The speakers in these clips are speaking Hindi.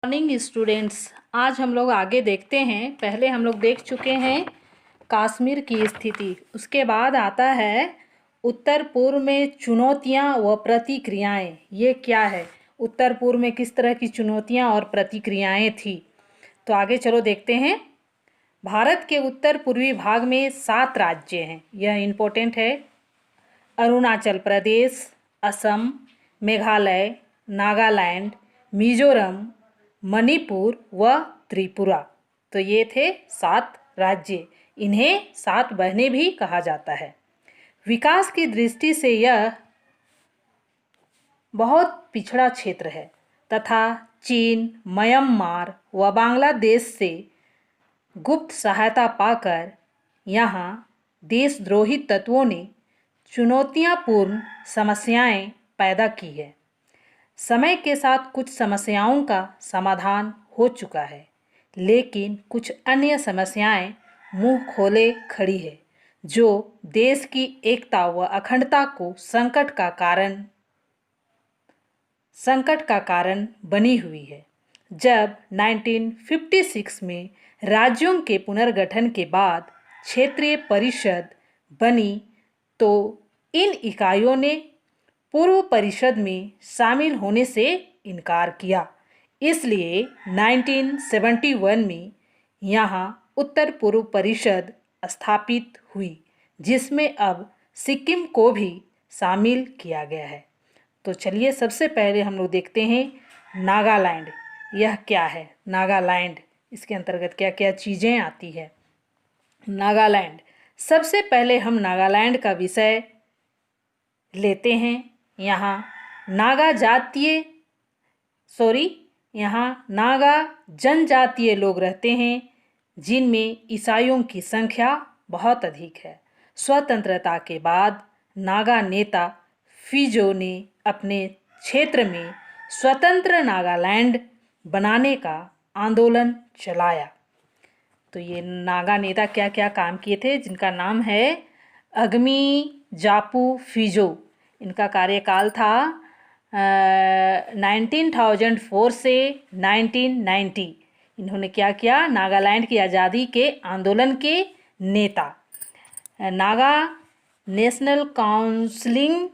Morning students. आज हम लोग आगे देखते हैं। पहले हम लोग देख चुके हैं कश्मीर की स्थिति, उसके बाद आता है उत्तर पूर्व में चुनौतियां व प्रतिक्रियाएं। ये क्या है, उत्तर पूर्व में किस तरह की चुनौतियां और प्रतिक्रियाएं थी। तो आगे चलो देखते हैं। भारत के उत्तर पूर्वी भाग में 7 राज्य हैं, यह इम्पोर्टेंट है। अरुणाचल प्रदेश, असम, मेघालय, नागालैंड, मिजोरम, मणिपुर व त्रिपुरा। तो ये थे 7 राज्य। इन्हें 7 बहनें भी कहा जाता है। विकास की दृष्टि से यह बहुत पिछड़ा क्षेत्र है तथा चीन, म्यांमार व बांग्लादेश से गुप्त सहायता पाकर यहाँ देशद्रोही तत्वों ने चुनौतियापूर्ण समस्याएं पैदा की है। समय के साथ कुछ समस्याओं का समाधान हो चुका है, लेकिन कुछ अन्य समस्याएं मुंह खोले खड़ी है, जो देश की एकता व अखंडता को संकट का कारण बनी हुई है। जब 1956 में राज्यों के पुनर्गठन के बाद क्षेत्रीय परिषद बनी, तो इन इकाइयों ने पूर्व परिषद में शामिल होने से इनकार किया। इसलिए 1971 में यहाँ उत्तर पूर्व परिषद स्थापित हुई, जिसमें अब सिक्किम को भी शामिल किया गया है। तो चलिए सबसे पहले हम लोग देखते हैं नागालैंड। यह क्या है नागालैंड, इसके अंतर्गत क्या क्या चीज़ें आती है। नागालैंड, सबसे पहले हम नागालैंड का विषय लेते हैं। यहाँ नागा जनजातीय लोग रहते हैं, जिनमें ईसाइयों की संख्या बहुत अधिक है। स्वतंत्रता के बाद नागा नेता फिजो ने अपने क्षेत्र में स्वतंत्र नागालैंड बनाने का आंदोलन चलाया। तो ये नागा नेता क्या क्या काम किए थे, जिनका नाम है अगमी जापू फिजो। इनका कार्यकाल था 1904 से 1990। इन्होंने क्या किया, नागालैंड की आज़ादी के आंदोलन के नेता। नागा नेशनल काउंसिल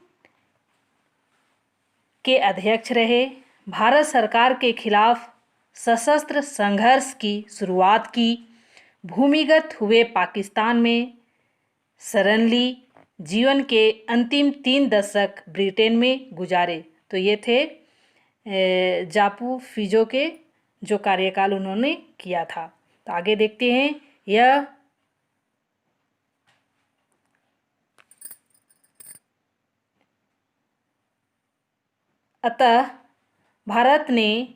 के अध्यक्ष रहे। भारत सरकार के खिलाफ सशस्त्र संघर्ष की शुरुआत की। भूमिगत हुए पाकिस्तान में शरण ली। जीवन के अंतिम 3 दशक ब्रिटेन में गुजारे। तो ये थे जापू फिजो के जो कार्यकाल उन्होंने किया था। तो आगे देखते हैं। यह अतः भारत ने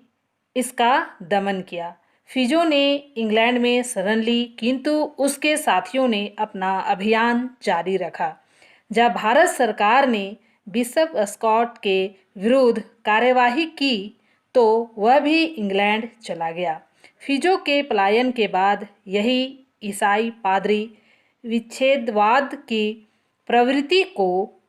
इसका दमन किया। फिजो ने इंग्लैंड में शरण ली, किंतु उसके साथियों ने अपना अभियान जारी रखा। जब भारत सरकार ने बिशप स्कॉट के विरुद्ध कार्यवाही की, तो वह भी इंग्लैंड चला गया। फिजो के पलायन के बाद यही ईसाई पादरी विच्छेदवाद की प्रवृत्ति को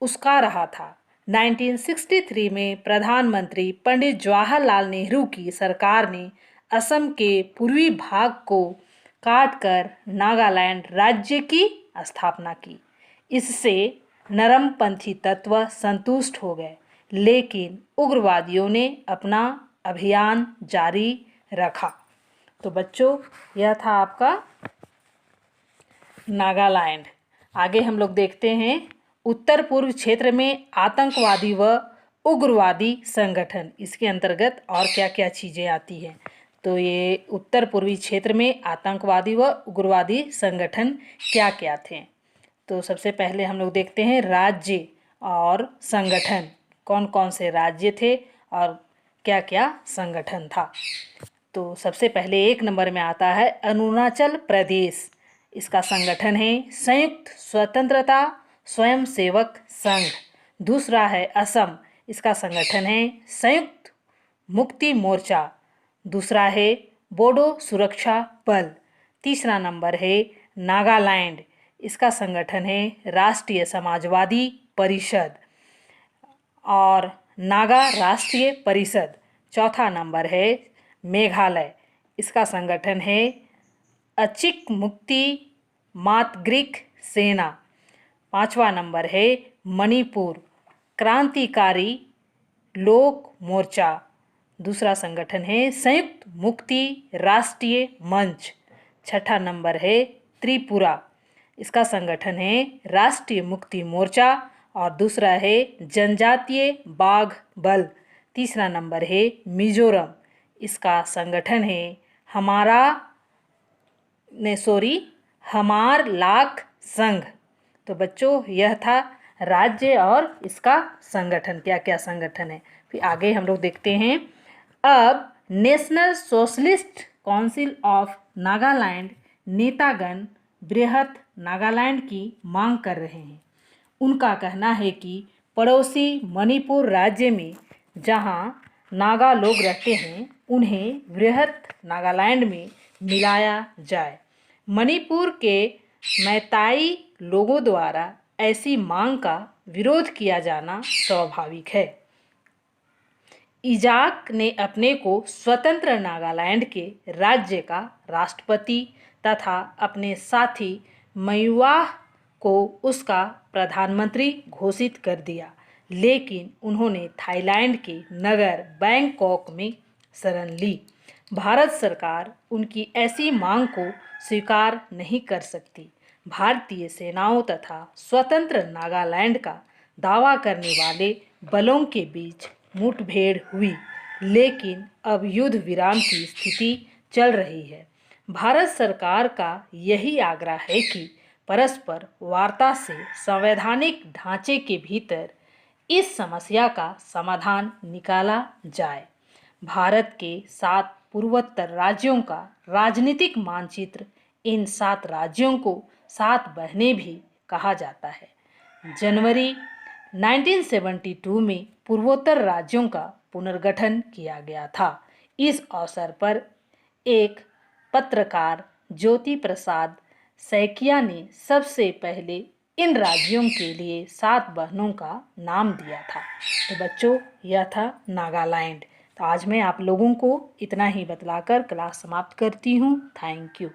उस्का रहा था। 1963 में प्रधानमंत्री पंडित जवाहरलाल नेहरू की सरकार ने असम के पूर्वी भाग को काटकर नागालैंड राज्य की स्थापना की। इससे नरमपंथी तत्व संतुष्ट हो गए, लेकिन उग्रवादियों ने अपना अभियान जारी रखा। तो बच्चों, यह था आपका नागालैंड। आगे हम लोग देखते हैं उत्तर पूर्व क्षेत्र में आतंकवादी व उग्रवादी संगठन। इसके अंतर्गत और क्या क्या चीज़ें आती हैं। तो ये उत्तर पूर्वी क्षेत्र में आतंकवादी व उग्रवादी संगठन क्या क्या थे। तो सबसे पहले हम लोग देखते हैं राज्य और संगठन, कौन कौन से राज्य थे और क्या क्या संगठन था। तो सबसे पहले 1 नंबर में आता है अरुणाचल प्रदेश। इसका संगठन है संयुक्त स्वतंत्रता स्वयंसेवक संघ। दूसरा है असम, इसका संगठन है संयुक्त मुक्ति मोर्चा। दूसरा है बोडो सुरक्षा बल। तीसरा नंबर है नागालैंड, इसका संगठन है राष्ट्रीय समाजवादी परिषद और नागा राष्ट्रीय परिषद। चौथा नंबर है मेघालय, इसका संगठन है अचिक मुक्ति मातग्रिक सेना। पांचवा नंबर है मणिपुर, क्रांतिकारी लोक मोर्चा, दूसरा संगठन है संयुक्त मुक्ति राष्ट्रीय मंच। छठा नंबर है त्रिपुरा, इसका संगठन है राष्ट्रीय मुक्ति मोर्चा और दूसरा है जनजातीय बाघ बल। तीसरा नंबर है मिजोरम, इसका संगठन है हमार लाख संघ। तो बच्चों यह था राज्य और इसका संगठन, क्या क्या संगठन है। फिर आगे हम लोग देखते हैं। अब national socialist council of Nagaland नेतागण बृहत नागालैंड की मांग कर रहे हैं। उनका कहना है कि पड़ोसी मणिपुर राज्य में जहां नागा लोग रहते हैं उन्हें बृहत नागालैंड में मिलाया जाए। मणिपुर के मैताई लोगों द्वारा ऐसी मांग का विरोध किया जाना स्वाभाविक है। इजाक ने अपने को स्वतंत्र नागालैंड के राज्य का राष्ट्रपति तथा अपने साथी मयुआह को उसका प्रधानमंत्री घोषित कर दिया, लेकिन उन्होंने थाईलैंड के नगर बैंकॉक में शरण ली। भारत सरकार उनकी ऐसी मांग को स्वीकार नहीं कर सकती। भारतीय सेनाओं तथा स्वतंत्र नागालैंड का दावा करने वाले बलों के बीच मुठभेड़ हुई, लेकिन अब युद्ध विराम की स्थिति चल रही है। भारत सरकार का यही आग्रह है कि परस्पर वार्ता से संवैधानिक ढांचे के भीतर इस समस्या का समाधान निकाला जाए। भारत के 7 पूर्वोत्तर राज्यों का राजनीतिक मानचित्र, इन 7 राज्यों को 7 बहनें भी कहा जाता है। जनवरी 1972 में पूर्वोत्तर राज्यों का पुनर्गठन किया गया था। इस अवसर पर एक पत्रकार ज्योति प्रसाद सैकिया ने सबसे पहले इन राज्यों के लिए 7 बहनों का नाम दिया था। तो बच्चों यह था नागालैंड। तो आज मैं आप लोगों को इतना ही बतलाकर क्लास समाप्त करती हूँ। Thank you.